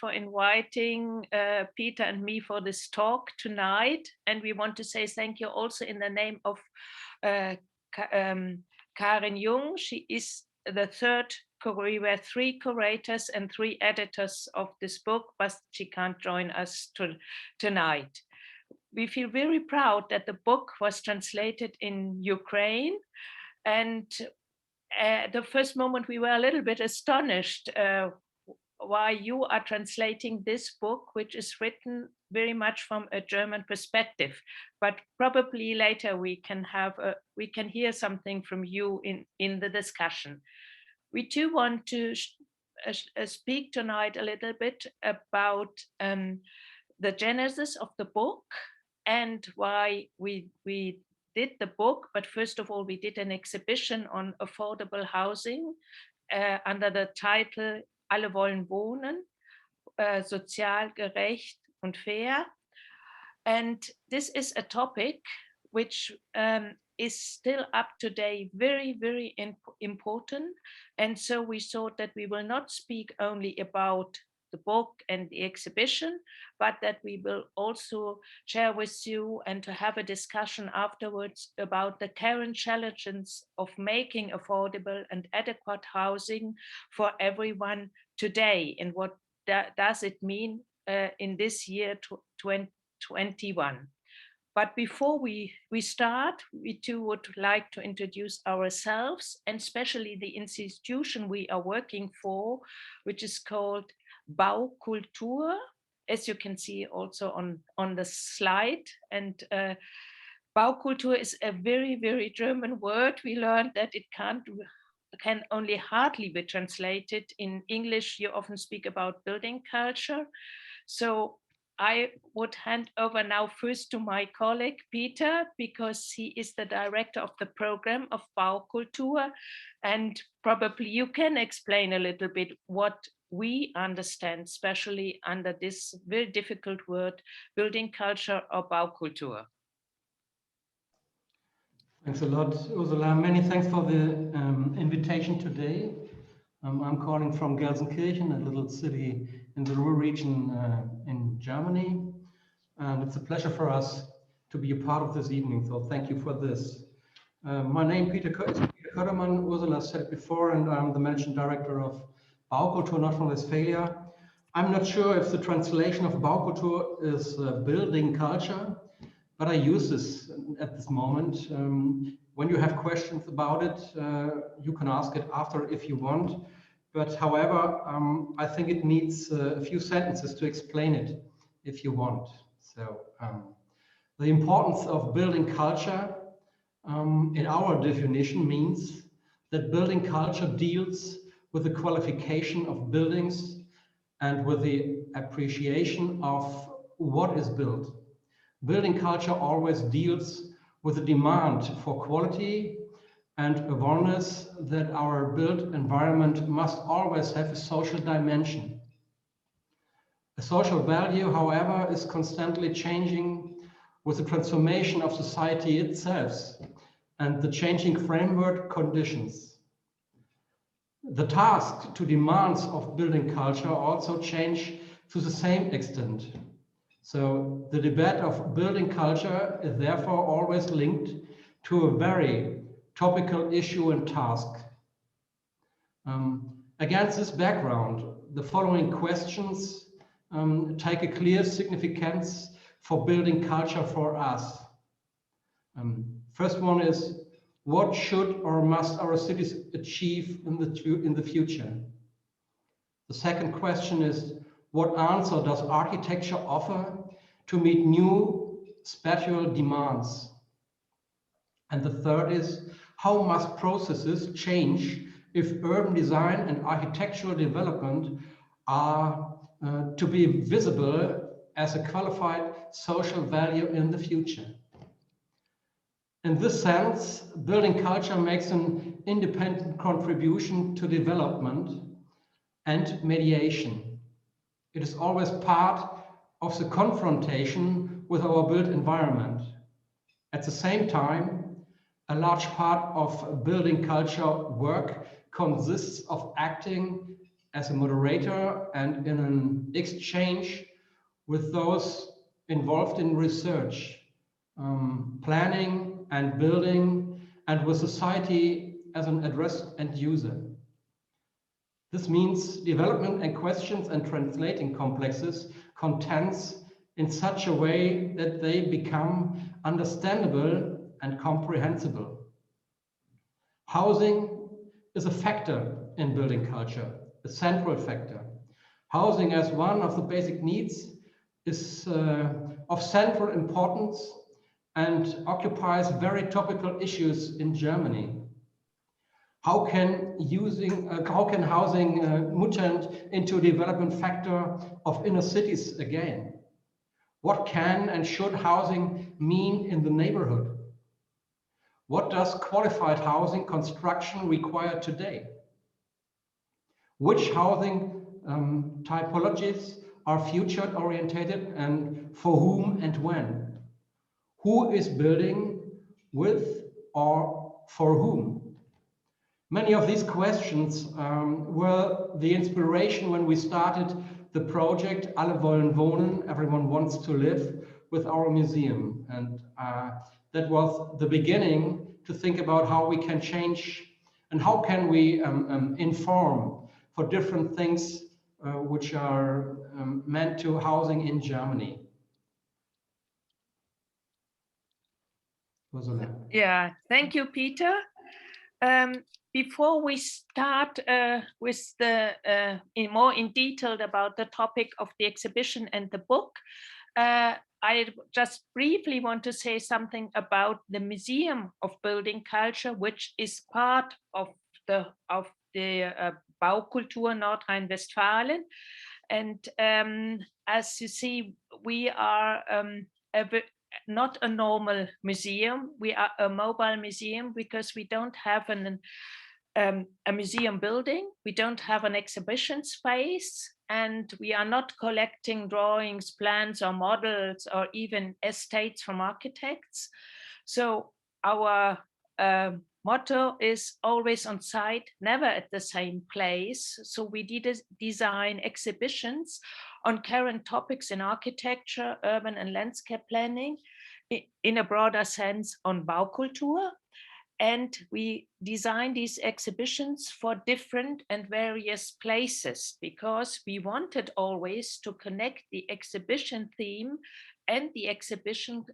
for inviting Peter and me for this talk tonight. And we want to say thank you also in the name of Karin Jung. She is the third. We were 3 curators and 3 editors of this book, but she can't join us tonight. We feel very proud that the book was translated in Ukraine. And the first moment we were a little bit astonished why you are translating this book, which is written very much from a German perspective. But probably later we can hear something from you in the discussion. We too want to speak tonight a little bit about the genesis of the book and why we did the book. But first of all, we did an exhibition on affordable housing under the title Alle wollen wohnen, sozial gerecht und fair. And this is a topic which is still up today, very, very important. And so we thought that we will not speak only about the book and the exhibition, but that we will also share with you and to have a discussion afterwards about the current challenges of making affordable and adequate housing for everyone today, and what does it mean in this year 2021. But before we start, we too would like to introduce ourselves, and especially the institution we are working for, which is called Baukultur, as you can see also on the slide. And Baukultur is a very, very German word. We learned that it can only hardly be translated in English. You often speak about building culture. So I would hand over now first to my colleague, Peter, because he is the director of the program of Baukultur. And probably you can explain a little bit what we understand, especially under this very difficult word, building culture or Baukultur. Thanks a lot, Ursula. Many thanks for the invitation today. I'm calling from Gelsenkirchen, a little city in the Ruhr region in Germany. And it's a pleasure for us to be a part of this evening, so thank you for this. My name is Peter Köddermann, Ursula said before, and I'm the managing director of Baukultur Nordrhein-Westphalia. I'm not sure if the translation of Baukultur is building culture, but I use this at this moment. When you have questions about it, you can ask it after if you want. But however, I think it needs a few sentences to explain it if you want. So the importance of building culture in our definition means that building culture deals with the qualification of buildings and with the appreciation of what is built. Building culture always deals with the demand for quality and awareness that our built environment must always have a social dimension. A social value, however, is constantly changing with the transformation of society itself and the changing framework conditions. The task to demands of building culture also change to the same extent. So the debate of building culture is therefore always linked to a very topical issue and task. Against this background, the following questions take a clear significance for building culture for us. First one is, what should or must our cities achieve in the future? The second question is, what answer does architecture offer to meet new spatial demands? And the third is, how must processes change if urban design and architectural development are to be visible as a qualified social value in the future? In this sense, building culture makes an independent contribution to development and mediation. It is always part of the confrontation with our built environment. At the same time, a large part of building culture work consists of acting as a moderator and in an exchange with those involved in research, planning and building, and with society as an address and user. This means development and questions and translating complexes, contents in such a way that they become understandable and comprehensible. Housing is a factor in building culture, a central factor. Housing as one of the basic needs is of central importance and occupies very topical issues in Germany. How can housing mutate into a development factor of inner cities again? What can and should housing mean in the neighborhood? What does qualified housing construction require today? Which housing typologies are future orientated and for whom and when? Who is building with or for whom? Many of these questions were the inspiration when we started the project Alle wollen wohnen, everyone wants to live, with our museum. And that was the beginning to think about how we can change and how can we inform for different things which are meant to housing in Germany. Ursula. Yeah, thank you, Peter. Before we start with the more in detail about the topic of the exhibition and the book, I just briefly want to say something about the Museum of Building Culture, which is part of the Baukultur Nordrhein-Westfalen. And as you see, we are not a normal museum. We are a mobile museum because we don't have a museum building. We don't have an exhibition space, and we are not collecting drawings, plans, or models, or even estates from architects. So our motto is always on site, never at the same place. So we did design exhibitions on current topics in architecture, urban and landscape planning, in a broader sense on Baukultur. And we designed these exhibitions for different and various places because we wanted always to connect the exhibition theme and the exhibition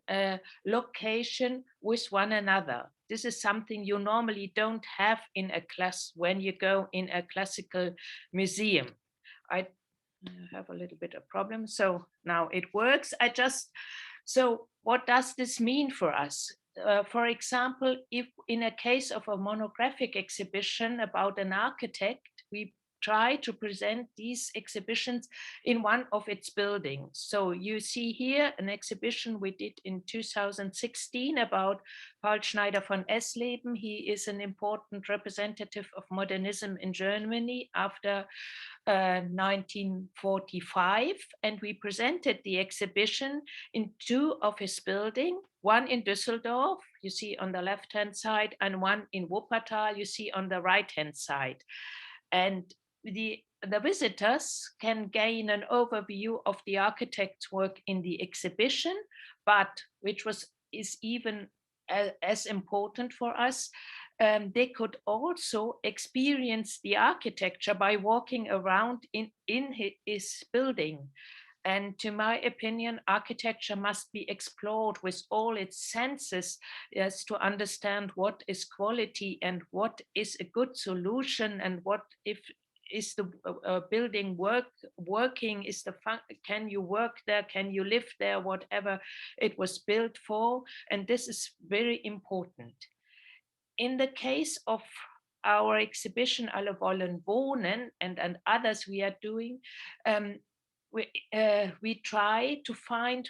location with one another. This is something you normally don't have in a class when you go in a classical museum. I have a little bit of problem. So now it works. So what does this mean for us? For example, if in a case of a monographic exhibition about an architect, we try to present these exhibitions in one of its buildings. So you see here an exhibition we did in 2016 about Paul Schneider von Esleben. He is an important representative of modernism in Germany after 1945, and we presented the exhibition in two of his buildings, one in Düsseldorf, you see on the left-hand side, and one in Wuppertal, you see on the right-hand side. And the visitors can gain an overview of the architect's work in the exhibition, but which is even as important for us, they could also experience the architecture by walking around in his building. And to my opinion, architecture must be explored with all its senses as to understand what is quality and what is a good solution, and what if is the building working, can you work there, can you live there, whatever it was built for. And this is very important. In the case of our exhibition Alle wollen wohnen and others we are doing, we try to find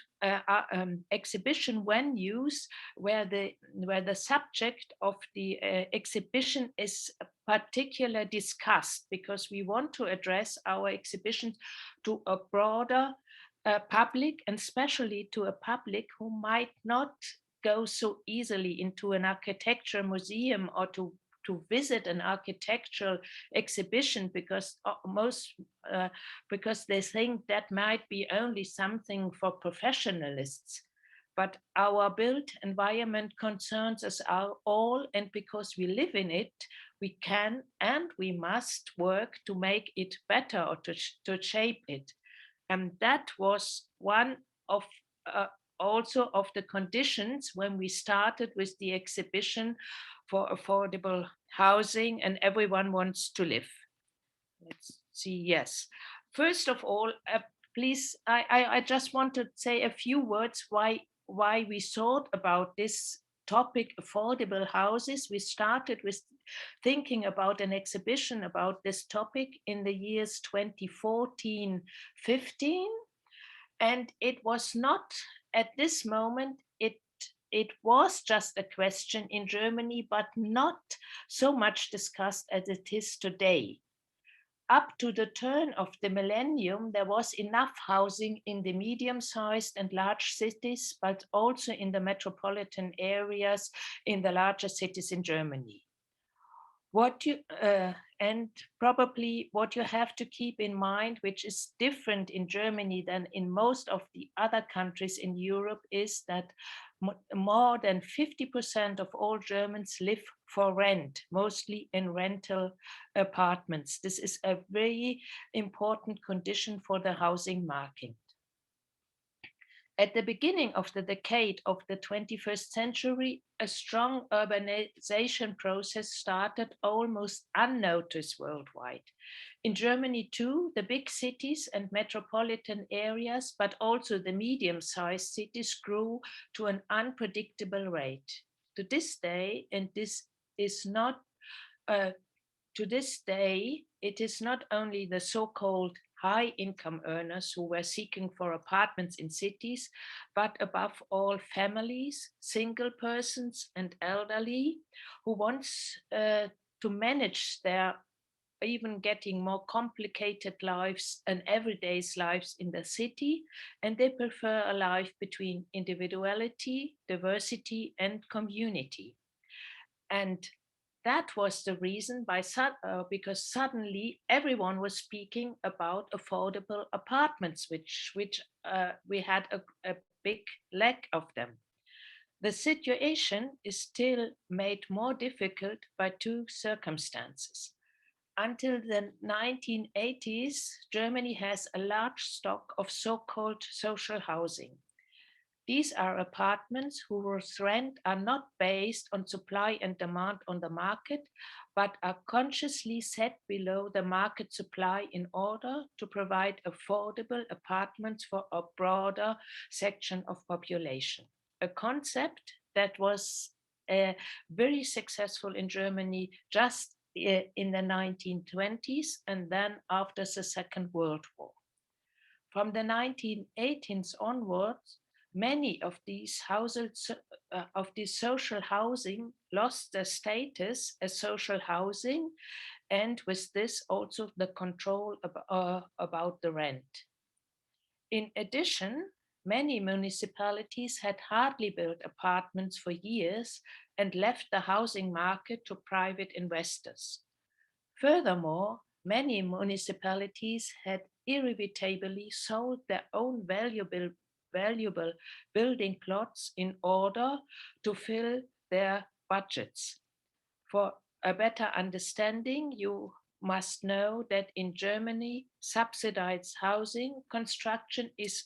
exhibition venues where the subject of the exhibition is particularly discussed, because we want to address our exhibitions to a broader public, and especially to a public who might not go so easily into an architecture museum or to to visit an architectural exhibition because they think that might be only something for professionalists. But our built environment concerns us all, and because we live in it, we can and we must work to make it better or to shape it. And that was one of also of the conditions when we started with the exhibition for affordable housing and everyone wants to live. Let's see, yes. First of all, please, I just want to say a few words why we thought about this topic, affordable houses. We started with thinking about an exhibition about this topic in the years 2014, 15. And it was not at this moment, it was just a question in Germany, but not so much discussed as it is today. Up to the turn of the millennium, there was enough housing in the medium-sized and large cities, but also in the metropolitan areas in the larger cities in Germany. And probably what you have to keep in mind, which is different in Germany than in most of the other countries in Europe, is that more than 50% of all Germans live for rent, mostly in rental apartments. This is a very important condition for the housing market. At the beginning of the decade of the 21st century, a strong urbanization process started almost unnoticed worldwide. In Germany too, the big cities and metropolitan areas, but also the medium-sized cities grew to an unpredictable rate. To this day, and this is not to this day, it is not only the so-called high income earners who were seeking for apartments in cities, but above all families, single persons and elderly who wants to manage their even getting more complicated lives and everyday lives in the city, and they prefer a life between individuality, diversity, and community. And that was the reason because suddenly everyone was speaking about affordable apartments, which we had a big lack of them. The situation is still made more difficult by two circumstances. Until the 1980s, Germany has a large stock of so-called social housing. These are apartments whose rent are not based on supply and demand on the market, but are consciously set below the market supply in order to provide affordable apartments for a broader section of population. A concept that was very successful in Germany just in the 1920s and then after the Second World War. From the 1918s onwards, many of these social housing lost their status as social housing, and with this also the control about the rent. In addition, many municipalities had hardly built apartments for years and left the housing market to private investors. Furthermore, many municipalities had irretrievably sold their own valuable building plots in order to fill their budgets. For a better understanding, you must know that in Germany, subsidized housing construction is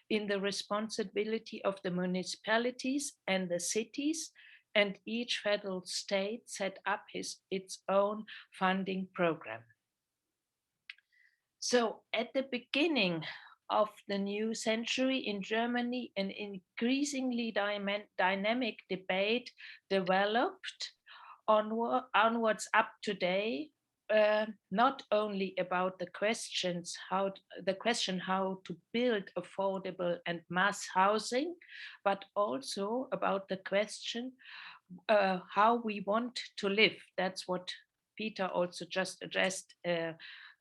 in the responsibility of the municipalities and the cities, and each federal state set up its own funding program. So at the beginning of the new century in Germany, an increasingly dynamic debate developed onwards up today, not only about the question how to build affordable and mass housing, but also about the question how we want to live. That's what Peter also just addressed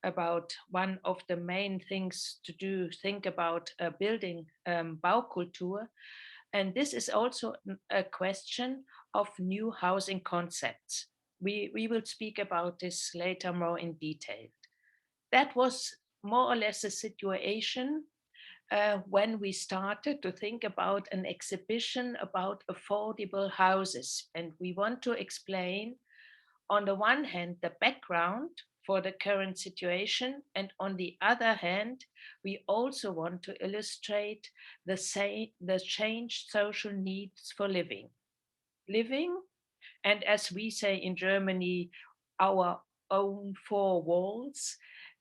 about one of the main things to think about building Baukultur. And this is also a question of new housing concepts. We will speak about this later more in detail. That was more or less a situation when we started to think about an exhibition about affordable houses. And we want to explain, on the one hand, the background for the current situation, and on the other hand, we also want to illustrate the changed social needs for living. Living, and as we say in Germany, our own four walls,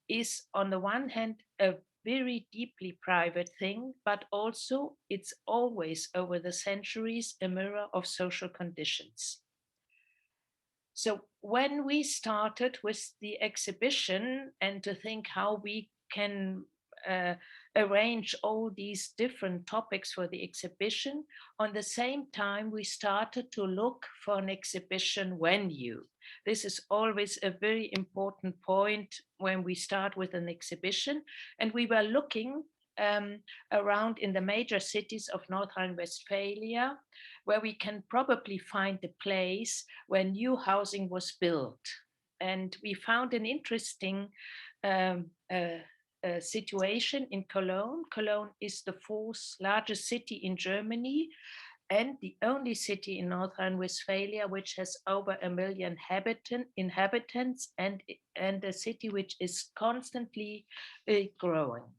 is on the one hand a very deeply private thing, but also it's always over the centuries a mirror of social conditions. So when we started with the exhibition and to think how we can uh, arrange all these different topics for the exhibition, on the same time we started to look for an exhibition venue. This is always a very important point when we start with an exhibition, and we were looking around in the major cities of North Rhine-Westphalia, where we can probably find the place where new housing was built. And we found an interesting um, situation in Cologne. Cologne is the fourth largest city in Germany and the only city in North Rhine-Westphalia which has over 1 million inhabitants, and a city which is constantly growing.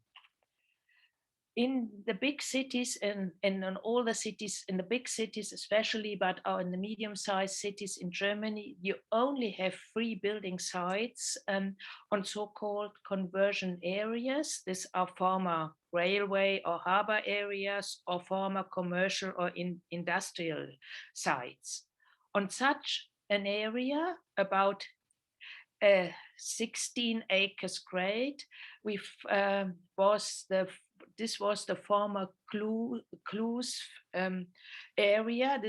In the big cities and in all the cities, in the big cities especially, but in the medium-sized cities in Germany, you only have free building sites on so-called conversion areas. These are former railway or harbor areas or former commercial or industrial sites. On such an area, about 16 acres great, was the this was the former Clues area.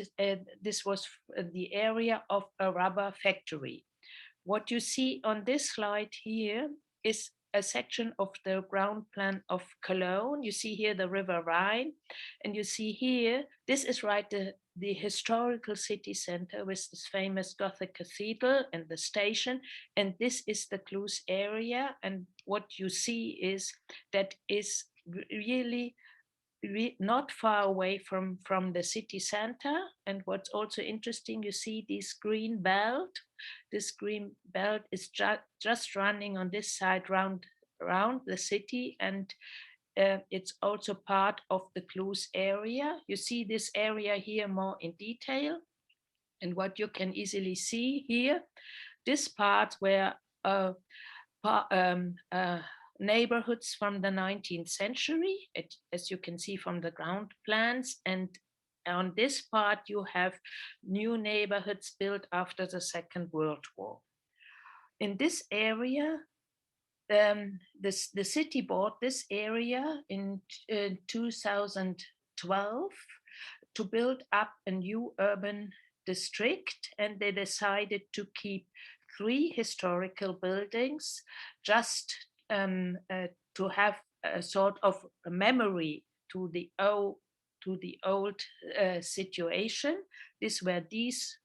This was the area of a rubber factory. What you see on this slide here is a section of the ground plan of Cologne. You see here the River Rhine, and you see here, this is right the historical city center with this famous Gothic cathedral and the station, and this is the Clues area. And what you see is that is really not far away from the city center. And what's also interesting, you see this green belt. This green belt is just running on this side around the city, and it's also part of the Clues area. You see this area here more in detail, and what you can easily see here, this part where neighborhoods from the 19th century, as you can see from the ground plans. And on this part, you have new neighborhoods built after the Second World War. In this area, the city bought this area in 2012 to build up a new urban district, and they decided to keep 3 historical buildings just to have a sort of a memory to the old situation. These were these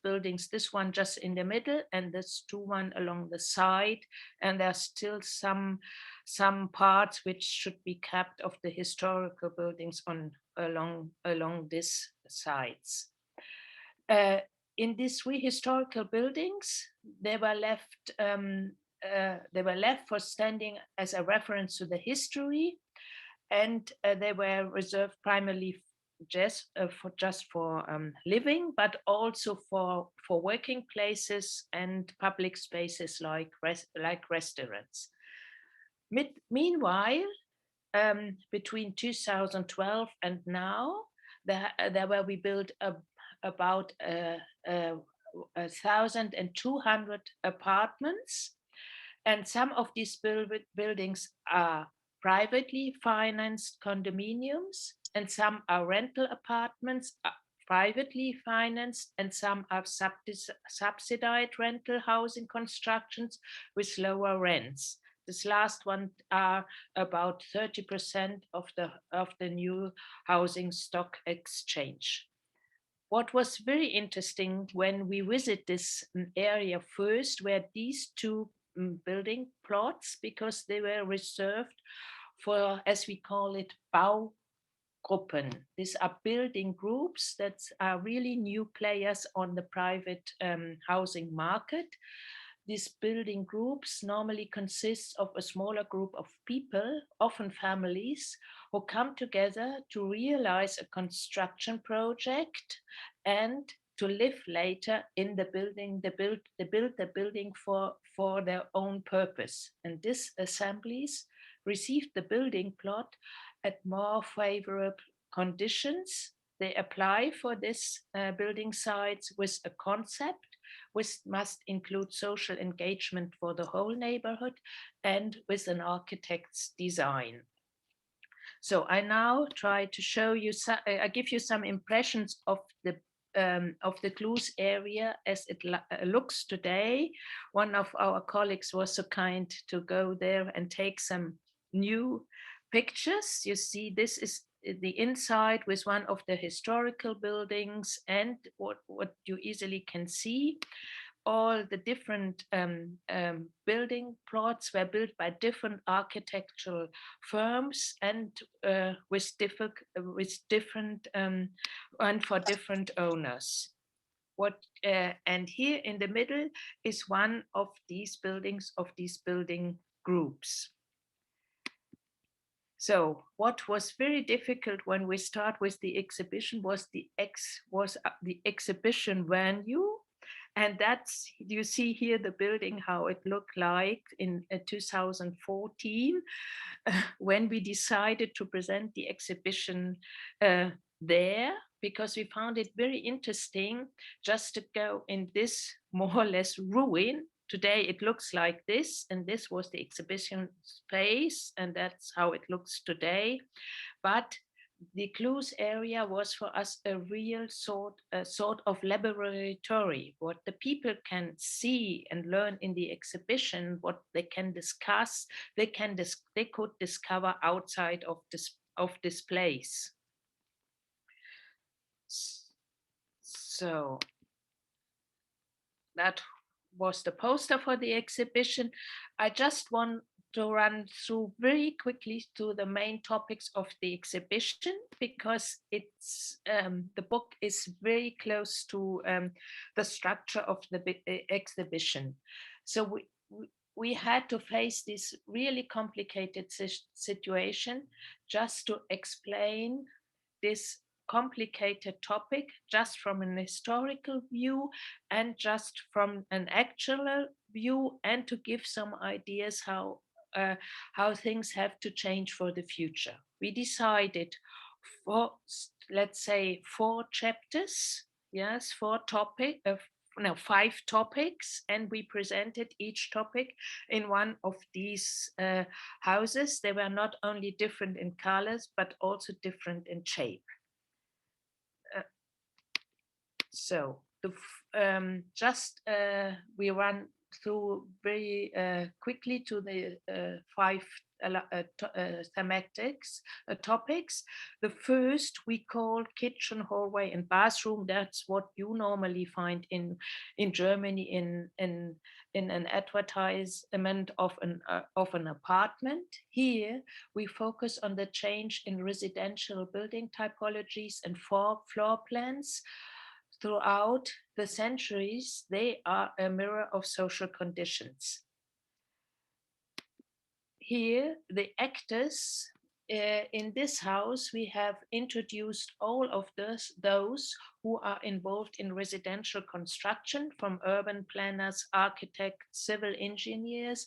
buildings, this one just in the middle and this 2 one along the side, and there's still some parts which should be kept of the historical buildings along these sides. In these 3 historical buildings, they were left for standing as a reference to the history, and they were reserved primarily just for living, but also for working places and public spaces like restaurants. Meanwhile, between 2012 and now, there were we built about 1,200 apartments, and some of these buildings are privately financed condominiums, and some are rental apartments, privately financed, and some are subsidized rental housing constructions with lower rents. This last one are about 30% of the new housing stock exchange. what was very interesting when we visit this area first were these two building plots, because they were reserved for, as we call it, Baugruppen. These are building groups that are really new players on the private housing market. These building groups normally consist of a smaller group of people, often families, who come together to realize a construction project and to live later in the building. They build the building for their own purpose. And these assemblies received the building plot at more favorable conditions. They apply for this building sites with a concept which must include social engagement for the whole neighborhood and with an architect's design. So I now try to show you, I give you some impressions of the Clues area as it looks today. One of our colleagues was so kind to go there and take some new pictures. You see, this is the inside with one of the historical buildings, and what you easily can see, all the different building plots were built by different architectural firms and with different and for different owners. And here in the middle is one of these buildings, of these building groups. So what was very difficult when we start with the exhibition was the exhibition venue. And that's, you see here the building, how it looked like in 2014, when we decided to present the exhibition there, because we found it very interesting just to go in this more or less ruin. Today it looks like this, and this was the exhibition space, and that's how it looks today. But the Clues area was for us a real sort of laboratory, what the people can see and learn in the exhibition, what they can discuss, they could discover outside of this place. So that was the poster for the exhibition. I just want to run through very quickly to the main topics of the exhibition, because it's the book is very close to the structure of the exhibition. So we had to face this really complicated situation just to explain this complicated topic just from an historical view and just from an actual view, and to give some ideas how things have to change for the future. We decided for, let's say, 4 chapters, yes, 5 topics, and we presented each topic in one of these houses. They were not only different in colors, but also different in shape. So we run through very quickly to the 5 thematics topics. The first we call kitchen, hallway, and bathroom. That's what you normally find in Germany in an advertisement of an apartment. Here we focus on the change in residential building typologies and floor plans. Throughout the centuries, they are a mirror of social conditions. Here, the actors in this house, we have introduced all of those who are involved in residential construction, from urban planners, architects, civil engineers,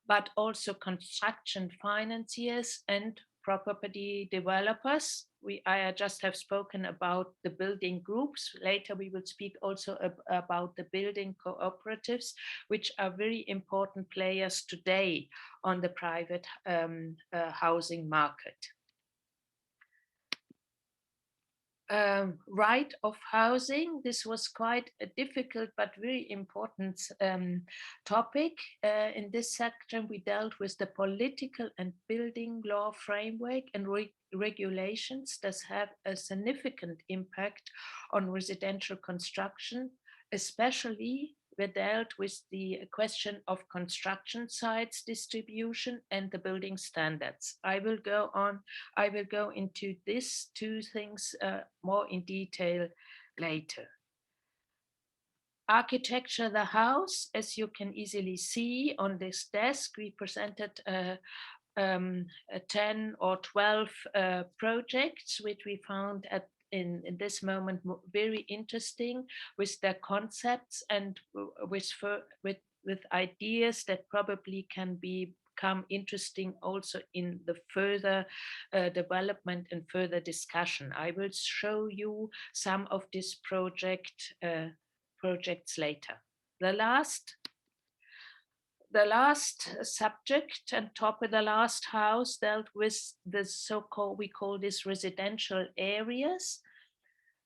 but also construction financiers and property developers. I just have spoken about the building groups. Later we will speak also about the building cooperatives, which are very important players today on the private housing market. right of housing. This was quite a difficult but very important topic. In this section, we dealt with the political and building law framework and regulations that have a significant impact on residential construction, especially we dealt with the question of construction sites distribution and the building standards. I will go into these two things more in detail later. Architecture, the house, as you can easily see on this desk, we presented 10 or 12 projects which we found in this moment very interesting with their concepts and with ideas that probably can become interesting also in the further development and further discussion. I will show you some of these projects later. The last subject and top of the last house dealt with the so-called, we call this residential areas.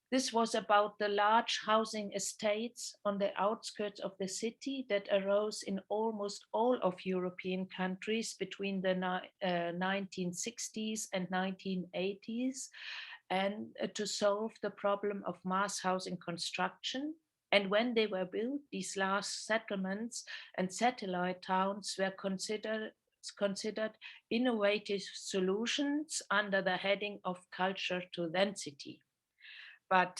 This was about the large housing estates on the outskirts of the city that arose in almost all of European countries between the 1960s and 1980s, and to solve the problem of mass housing construction. And when they were built, these last settlements and satellite towns were considered innovative solutions under the heading of culture to density. But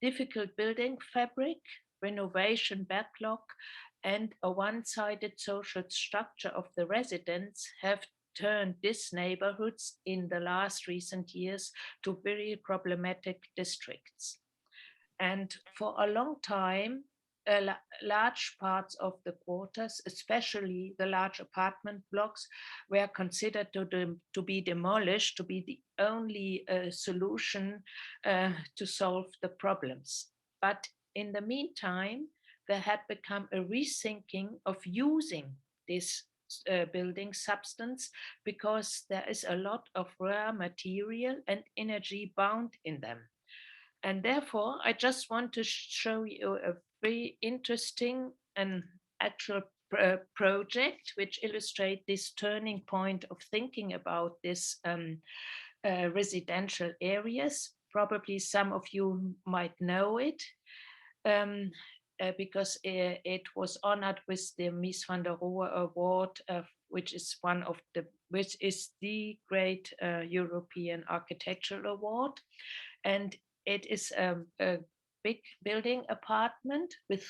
difficult building fabric, renovation backlog, and a one-sided social structure of the residents have turned these neighborhoods in the last recent years to very problematic districts. And for a long time, large parts of the quarters, especially the large apartment blocks, were considered to be demolished, to be the only solution to solve the problems. But in the meantime, there had become a rethinking of using this building substance because there is a lot of rare material and energy bound in them. And therefore, I just want to show you a very interesting and actual project which illustrate this turning point of thinking about this residential areas. Probably some of you might know it. Because it was honored with the Mies van der Rohe Award, which is the great European architectural award, and it is a big building apartment with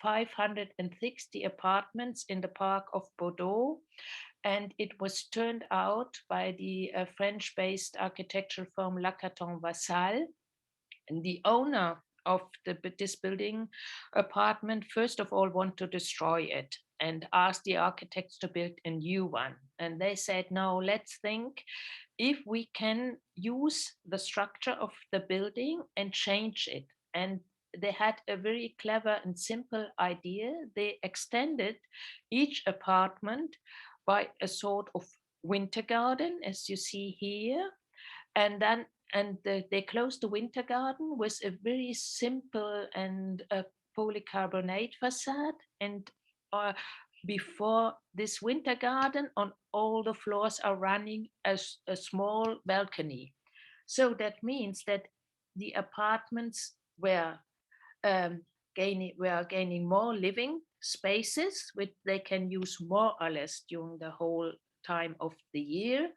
560 apartments in the park of Bordeaux. And it was turned out by the French-based architectural firm Lacaton Vassal. And the owner of this building apartment, first of all, want to destroy it and ask the architects to build a new one. And they said, no, let's think if we can use the structure of the building and change it. And they had a very clever and simple idea. They extended each apartment by a sort of winter garden, as you see here. They closed the winter garden with a very simple and polycarbonate facade. And before this winter garden, on all the floors are running a small balcony. So that means that the apartments were gaining more living spaces, which they can use more or less during the whole time of the year.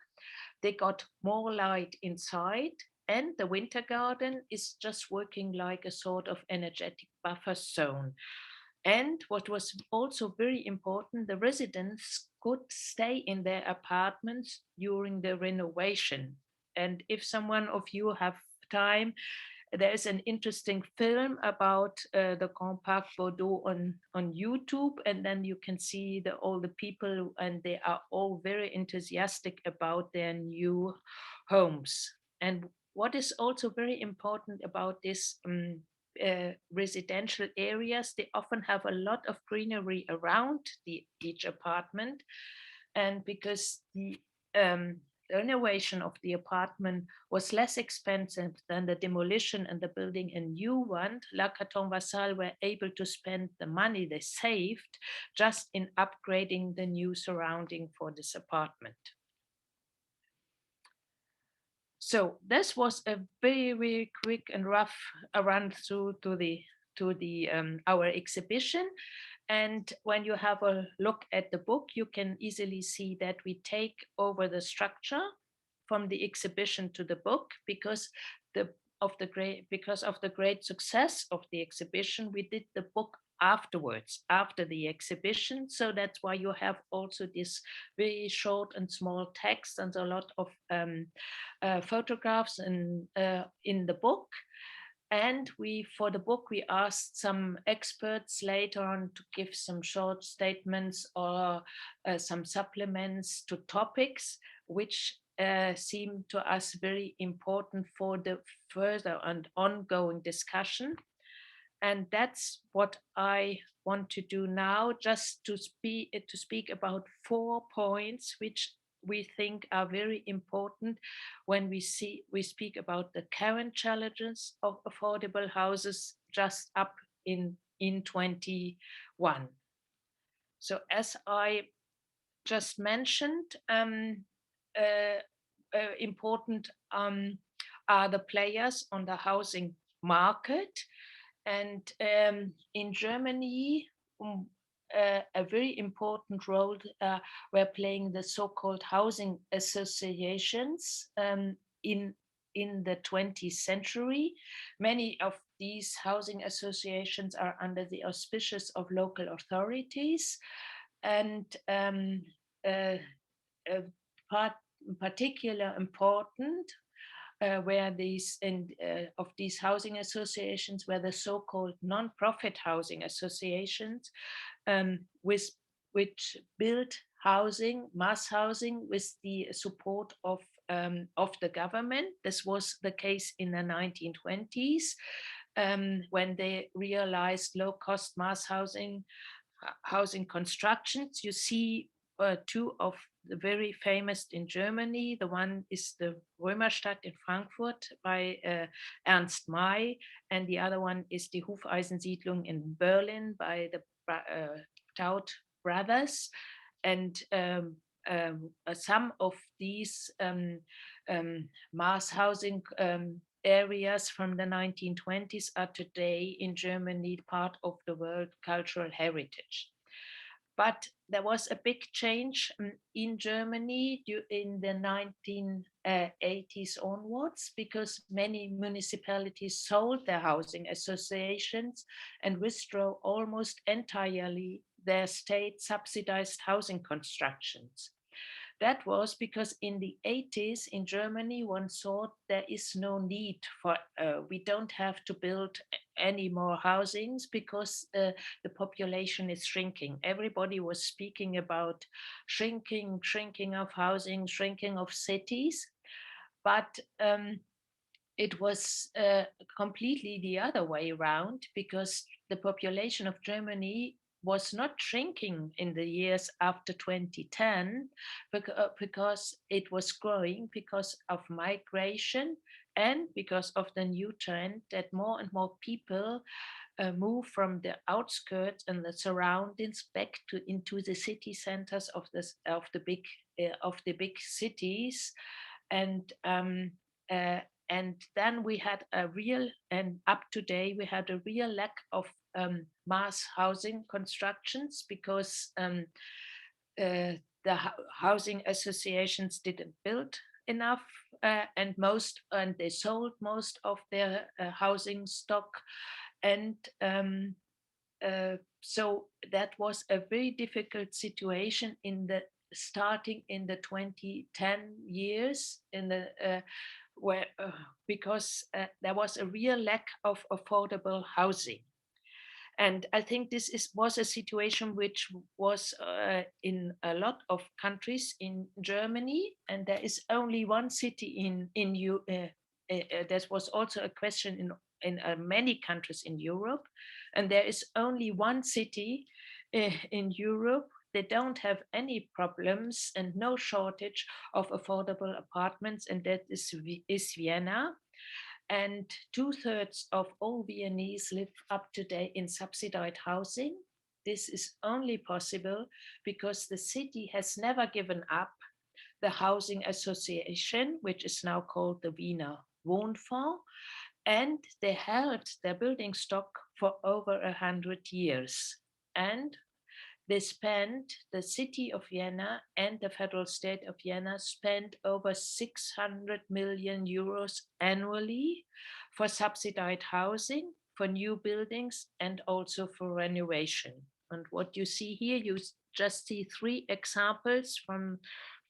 They got more light inside, and the winter garden is just working like a sort of energetic buffer zone. And what was also very important, the residents could stay in their apartments during the renovation. And if someone of you have time, there is an interesting film about the Grand Parc Bordeaux on YouTube, and then you can see all the people, and they are all very enthusiastic about their new homes. And what is also very important about this residential areas, they often have a lot of greenery around each apartment, and because renovation of the apartment was less expensive than the demolition and the building a new one, La Carton Vassal were able to spend the money they saved just in upgrading the new surrounding for this apartment. So this was a very, very quick and rough run through to the our exhibition. And when you have a look at the book, you can easily see that we take over the structure from the exhibition to the book because of the great success of the exhibition. We did the book afterwards, after the exhibition. So that's why you have also this very short and small text and a lot of photographs in the book. And for the book, we asked some experts later on to give some short statements or some supplements to topics, which seem to us very important for the further and ongoing discussion. And that's what I want to do now, just to speak about 4 points which we think are very important when we speak about the current challenges of affordable houses just up in 21. So as I just mentioned, important are the players on the housing market. And in Germany, a very important role were playing the so-called housing associations in the 20th century. Many of these housing associations are under the auspices of local authorities, and particular important where of these housing associations were the so-called non-profit housing associations, which built housing, mass housing, with the support of the government. This was the case in the 1920s when they realized low-cost mass housing constructions. You see 2 of the very famous in Germany. The one is the Römerstadt in Frankfurt by Ernst May, and the other one is the Hufeisensiedlung in Berlin by the Taut brothers. And some of these mass housing areas from the 1920s are today in Germany part of the World Cultural Heritage. But there was a big change in Germany in the 1980s onwards, because many municipalities sold their housing associations and withdrew almost entirely their state-subsidized housing constructions. That was because in the 80s in Germany, one thought there is no need for, we don't have to build any more housings because the population is shrinking. Everybody was speaking about shrinking of housing, shrinking of cities. But it was completely the other way around, because the population of Germany was not shrinking in the years after 2010 because it was growing because of migration and because of the new trend that more and more people move from the outskirts and the surroundings back into the city centers of the big cities. And then we had up to date, we had a real lack of mass housing constructions because the housing associations didn't build enough, and they sold most of their housing stock, and so that was a very difficult situation starting in the 2010 years because there was a real lack of affordable housing. And I think this was a situation which was in a lot of countries in Germany, and there is only one city there was also a question in many countries in Europe, and there is only one city in Europe they don't have any problems and no shortage of affordable apartments, and that is Vienna. And 2/3 of all Viennese live up to date in subsidized housing. This is only possible because the city has never given up the housing association, which is now called the Wiener Wohnfonds, and they held their building stock for over 100 years. And the city of Vienna and the federal state of Vienna spent over 600 million euros annually for subsidized housing, for new buildings, and also for renovation. And what you see here, you just see three examples from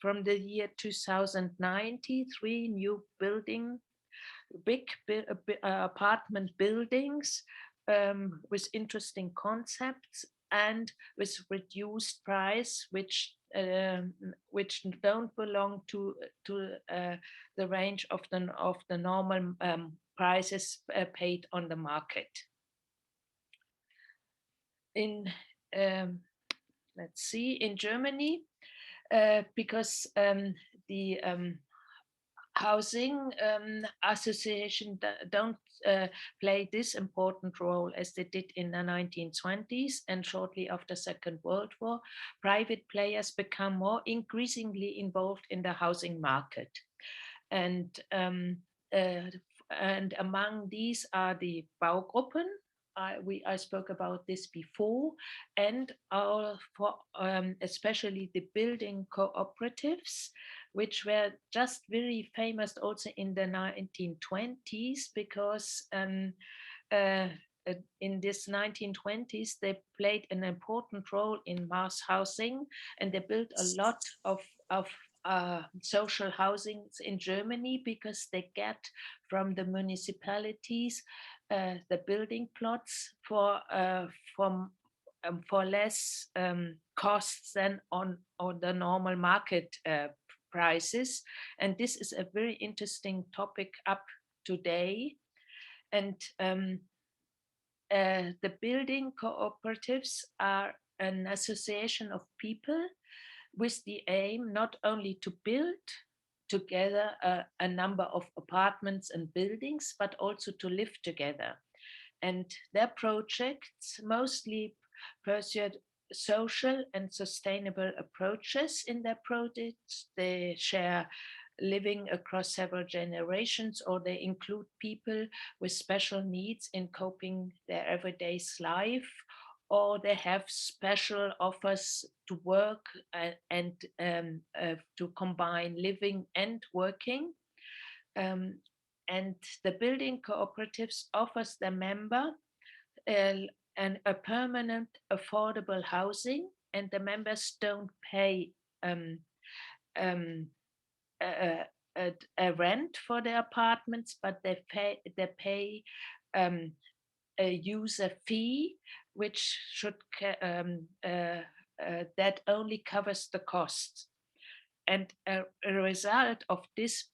the year 2019, three new big apartment buildings with interesting concepts and with reduced price, which don't belong to the range of the normal prices paid on the market. In let's see, in Germany, because the housing association don't play this important role as they did in the 1920s and shortly after Second World War, private players become more increasingly involved in the housing market. And among these are the Baugruppen. I spoke about this before, and especially the building cooperatives, which were just very famous also in the 1920s because in this 1920s they played an important role in mass housing, and they built a lot of social housing in Germany because they get from the municipalities the building plots for less costs than on the normal market prices. And this is a very interesting topic up today. And the building cooperatives are an association of people with the aim not only to build together a number of apartments and buildings, but also to live together. And their projects mostly pursue social and sustainable approaches in their projects. They share living across several generations, or they include people with special needs in coping their everyday life, or they have special offers to work and to combine living and working. And the building cooperatives offers their member a permanent affordable housing, and the members don't pay a rent for the apartments, but they pay a user fee, which should that only covers the costs. And a result of this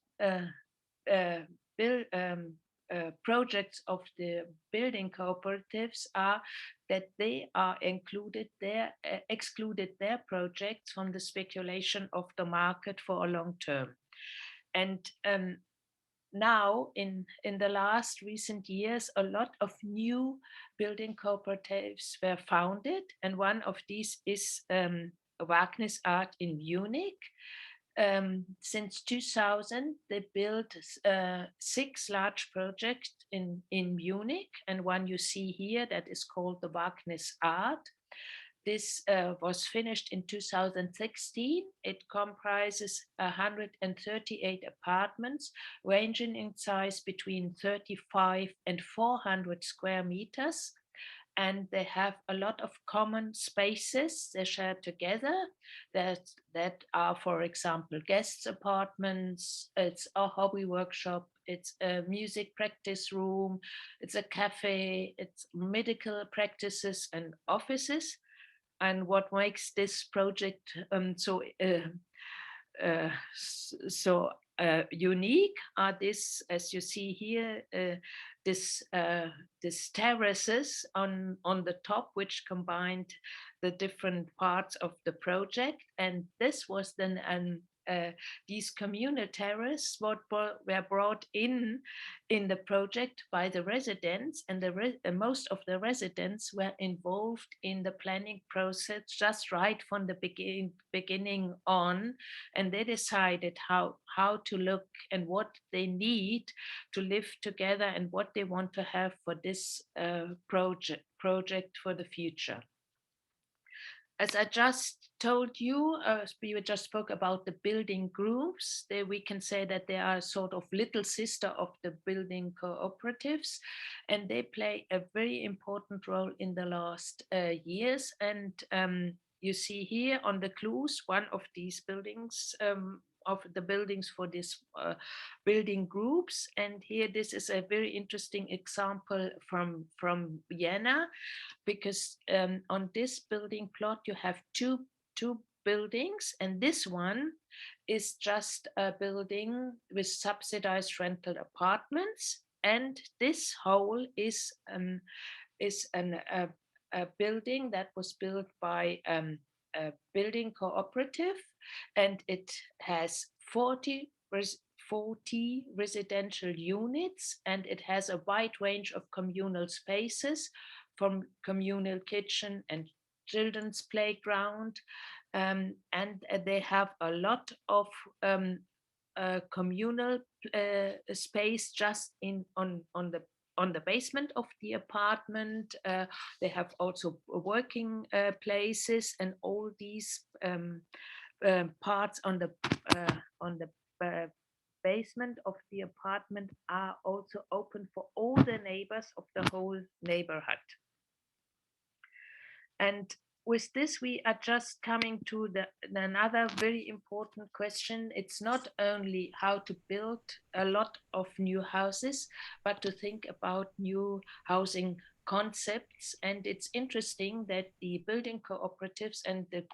projects of the building cooperatives are that they are excluded their projects from the speculation of the market for a long term. And now in the last recent years, a lot of new building cooperatives were founded, and one of these is Wagnis Art in Munich. Since 2000, they built 6 large projects in Munich, and one you see here that is called the Wagnis Art. This was finished in 2016. It comprises 138 apartments, ranging in size between 35 and 400 square meters. And they have a lot of common spaces they share together that are, for example, guest apartments, it's a hobby workshop, it's a music practice room, it's a cafe, it's medical practices and offices. And what makes this project so unique are this, as you see here, this this terraces on the top, which combined the different parts of the project. And this was then these communal terraces were brought in the project by the residents, and most of the residents were involved in the planning process just right from the beginning on, and they decided how to look and what they need to live together and what they want to have for this project for the future. As I just told you, we just spoke about the building groups. We can say that they are sort of little sister of the building cooperatives, and they play a very important role in the last years. And you see here on the clues one of these buildings. Of the buildings for these building groups, and here this is a very interesting example from Vienna, because on this building plot you have two buildings, and this one is just a building with subsidized rental apartments, and this whole is a building that was built by a building cooperative, and it has 40 residential units, and it has a wide range of communal spaces, from communal kitchen and children's playground, and they have a lot of communal space just on the basement of the apartment. They have also working places, and all these parts on the basement of the apartment are also open for all the neighbors of the whole neighborhood. And with this, we are just coming to another very important question. It's not only how to build a lot of new houses, but to think about new housing concepts. And it's interesting that the building cooperatives and the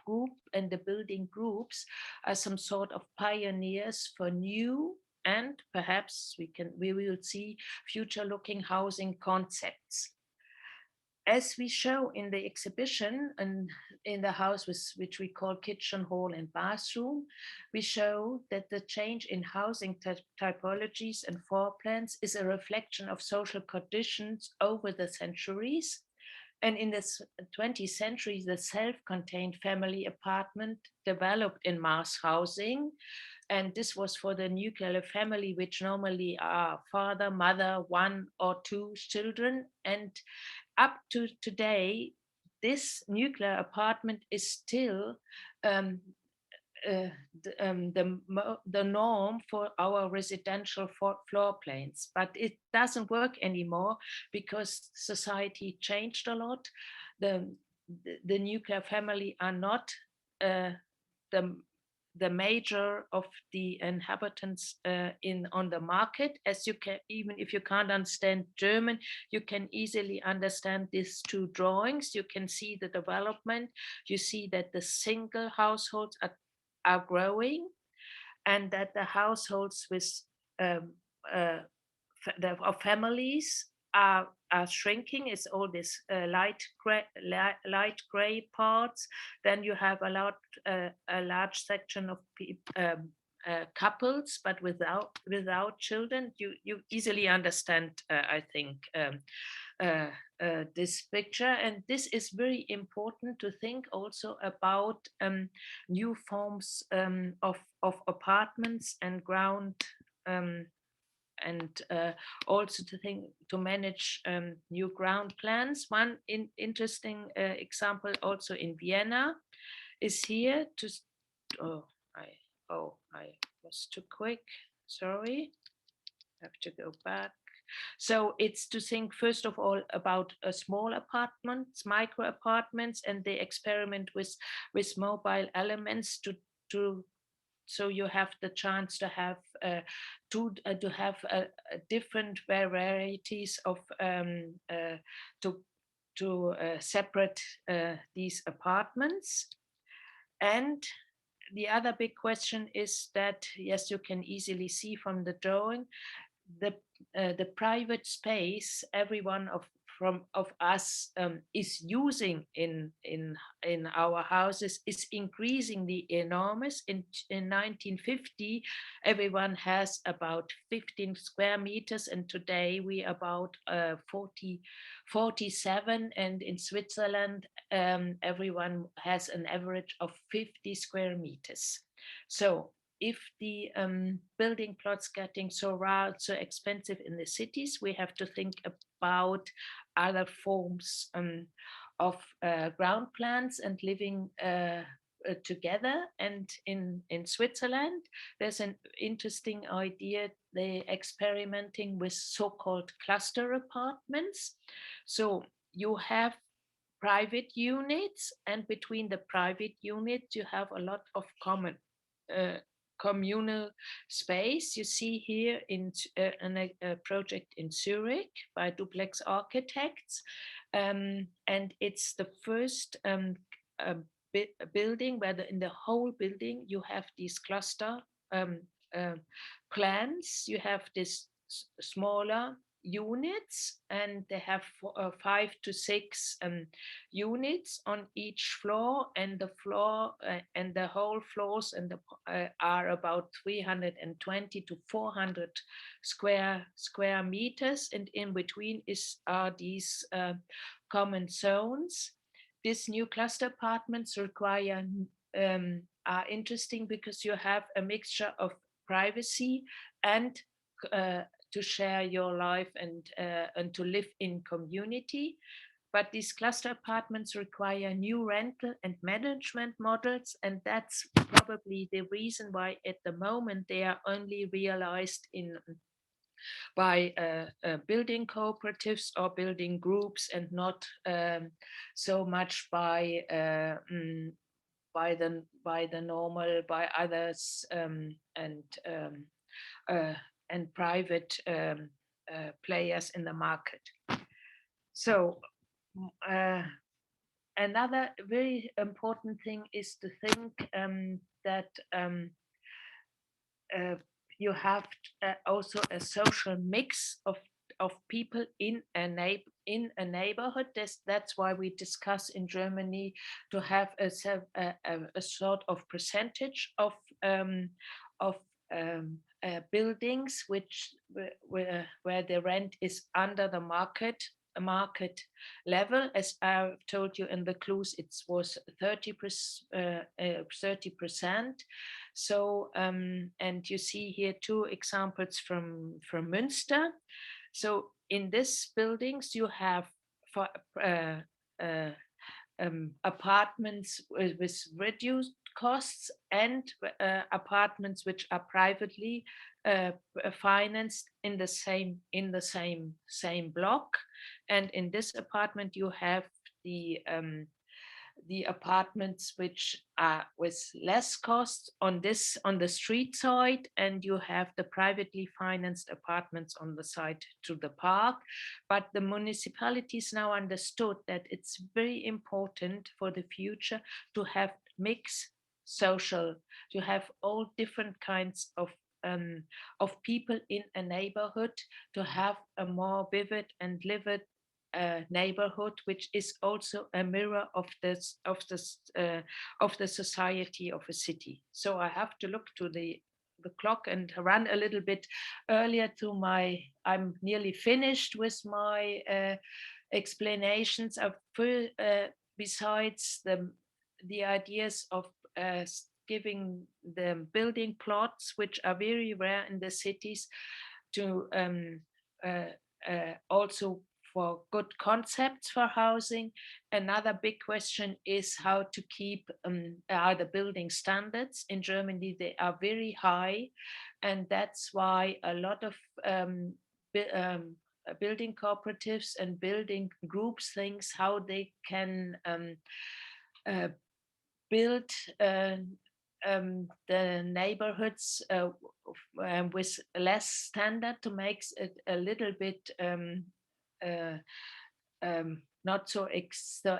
building groups are some sort of pioneers for new, and perhaps we will see future looking housing concepts. As we show in the exhibition and in the house which we call kitchen, hall, and bathroom, we show that the change in housing typologies and floor plans is a reflection of social conditions over the centuries. And in the 20th century, the self-contained family apartment developed in mass housing. And this was for the nuclear family, which normally are father, mother, one or two children. And up to today, this nuclear apartment is still the norm for our residential floor plans, but it doesn't work anymore because society changed a lot. The nuclear family are not the major of the inhabitants on the market. As you can, even if you can't understand German, you can easily understand these two drawings. You can see the development. You see that the single households are growing, and that the households with of families are shrinking. It's all this light gray parts. Then you have a large section of couples, but without children. You easily understand, I think, this picture. And this is very important to think also about new forms of apartments and ground, and also to manage new ground plans. One interesting example also in Vienna is here. I was too quick. Sorry, I have to go back. So it's to think first of all about small apartments, micro apartments, and they experiment with mobile elements to so you have the chance to have different varieties of to separate these apartments. And the other big question is that, yes, you can easily see from the drawing, the private space everyone of us is using in our houses is increasingly enormous. In 1950, everyone has about 15 square meters, and today we about 47. And in Switzerland, everyone has an average of 50 square meters. So if the building plots getting so rare, so expensive in the cities, we have to think about other forms of ground plants and living together. And in Switzerland, there's an interesting idea. They're experimenting with so-called cluster apartments. So you have private units, and between the private units, you have a lot of uh, communal space. You see here in a project in Zurich by Duplex Architects, and it's the first building where in the whole building you have these cluster um, uh, plans. You have this smaller units, and they have 5 to 6 units on each floor, and the floor and the whole floors and are about 320 to 400 square meters, and in between are these common zones. These new cluster apartments are interesting because you have a mixture of privacy and uh, to share your life and to live in community. But these cluster apartments require new rental and management models, and that's probably the reason why at the moment they are only realized by building cooperatives or building groups, and not so much by others uh, and private players in the market. So uh, another very important thing is to think that uh, you have also a social mix of people in a neighborhood. That's why we discuss in Germany to have a sort of percentage of buildings where the rent is under the market level. As I told you in the clues, it was 30%. So, and you see here 2 examples from Münster. So in these buildings, you have for, uh, apartments with reduced costs, and apartments which are privately financed in the same block. And in this apartment, you have the apartments which are with less costs on the street side, and you have the privately financed apartments on the side to the park. But the municipalities now understood that it's very important for the future to have mixed social, to have all different kinds of people in a neighborhood, to have a more vivid and livid neighborhood, which is also a mirror of the society of a city. So I have to look to the clock and run a little bit earlier to my. I'm nearly finished with my explanations of besides the ideas of giving the building plots, which are very rare in the cities, to also for good concepts for housing. Another big question is how to keep the building standards. In Germany, they are very high, and that's why a lot of building cooperatives and building groups thinks how they can uh, build the neighborhoods with less standard, to make it a little bit uh, not so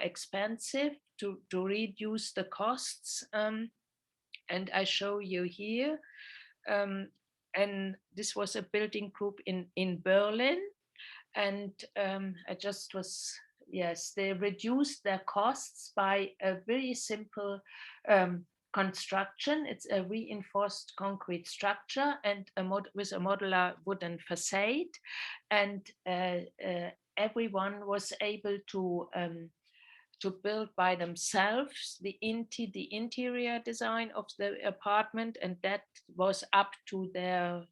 expensive, to reduce the costs. And I show you here and this was a building group in Berlin, and I just was, yes, they reduced their costs by a very simple construction. It's a reinforced concrete structure and with a modular wooden facade, and everyone was able to build by themselves the interior design of the apartment, and that was up to the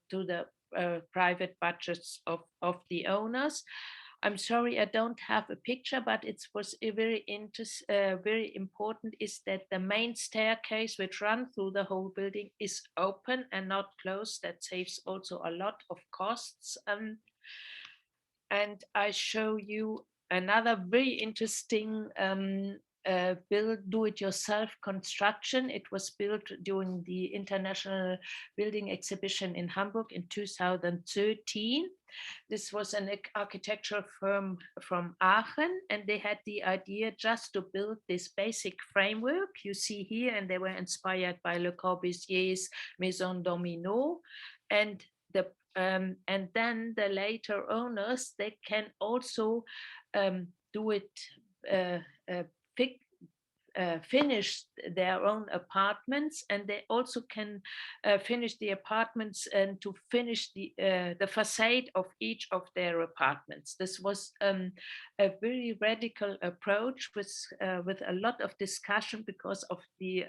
private budgets of the owners. I'm sorry, I don't have a picture, but it was a very important is that the main staircase which runs through the whole building is open and not closed. That saves also a lot of costs. And I show you another very interesting do-it-yourself construction. It was built during the International Building Exhibition in Hamburg in 2013. This was an architectural firm from Aachen, and they had the idea just to build this basic framework you see here, and they were inspired by Le Corbusier's Maison Domino. And and then the later owners, they can also do it, uh, uh, finish their own apartments, and they also can finish the apartments and to finish the facade of each of their apartments. This was a very radical approach with a lot of discussion because of the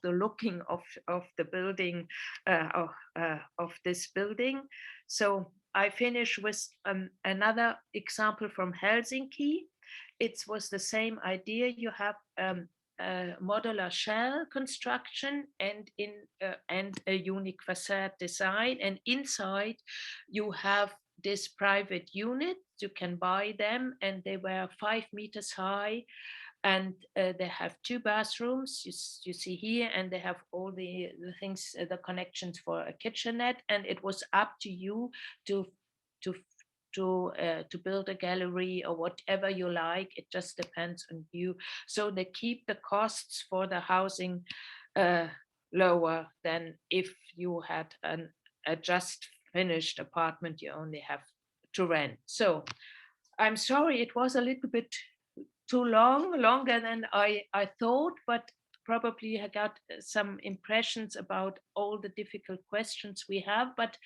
looking of the building of this building. So I finish with another example from Helsinki. It was the same idea. You have modular shell construction and a unique facade design, and inside you have this private unit. You can buy them, and they were 5 meters high, and they have 2 bathrooms you see here, and they have all the things, the connections for a kitchenette, and it was up to you to to to build a gallery or whatever you like. It just depends on you. So they keep the costs for the housing lower than if you had a just finished apartment you only have to rent. So I'm sorry, it was a little bit too longer than I thought, but probably I got some impressions about all the difficult questions we have. But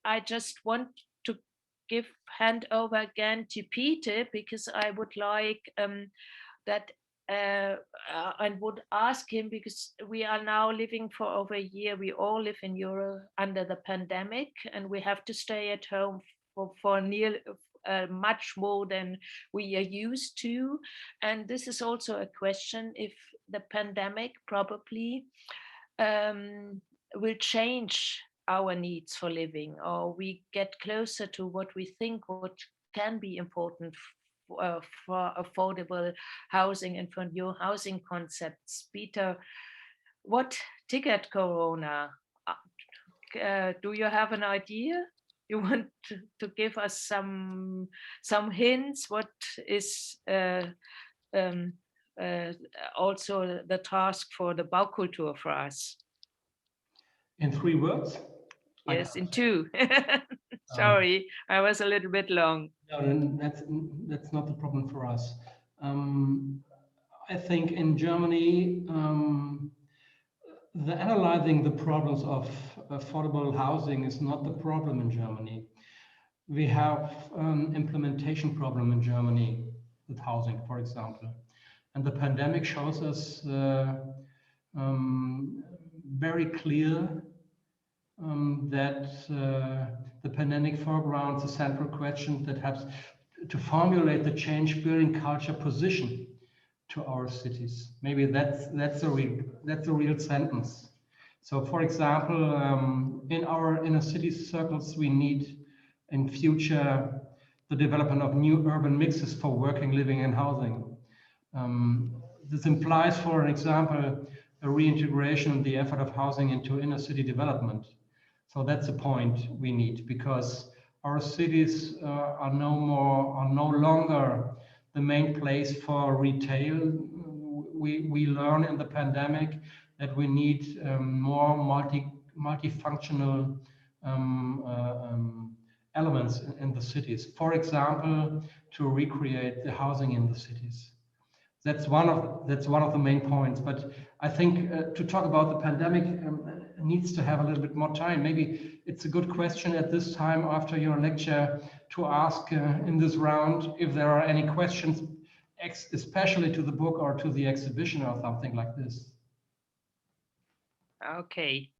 I just want to hand over again to Peter, because I would like that and would ask him, because we are now living for over a year. We all live in Europe under the pandemic, and we have to stay at home for nearly much more than we are used to. And this is also a question if the pandemic probably will change our needs for living, or we get closer to what we think what can be important for affordable housing and for new housing concepts. Peter, what triggered Corona? Do you have an idea? You want to give us some hints? What is also the task for the Baukultur for us? In 3 words? Yes, in 2. Sorry, I was a little bit long. No, that's not the problem for us. I think in Germany, analyzing the problems of affordable housing is not the problem in Germany. We have an implementation problem in Germany with housing, for example. And the pandemic shows us very clear that the pandemic foregrounds a central question that has to formulate the change building culture position to our cities. Maybe that's a real sentence. So, for example, in our inner city circles, we need in future the development of new urban mixes for working, living, and housing. This implies, for example, a reintegration of the effort of housing into inner city development. So that's a point we need, because our cities are no longer the main place for retail. We learn in the pandemic that we need more multifunctional elements in the cities. For example, to recreate the housing in the cities. That's one of the main points. But I think to talk about the pandemic needs to have a little bit more time. Maybe it's a good question at this time after your lecture to ask in this round if there are any questions, especially to the book or to the exhibition or something like this. Okay.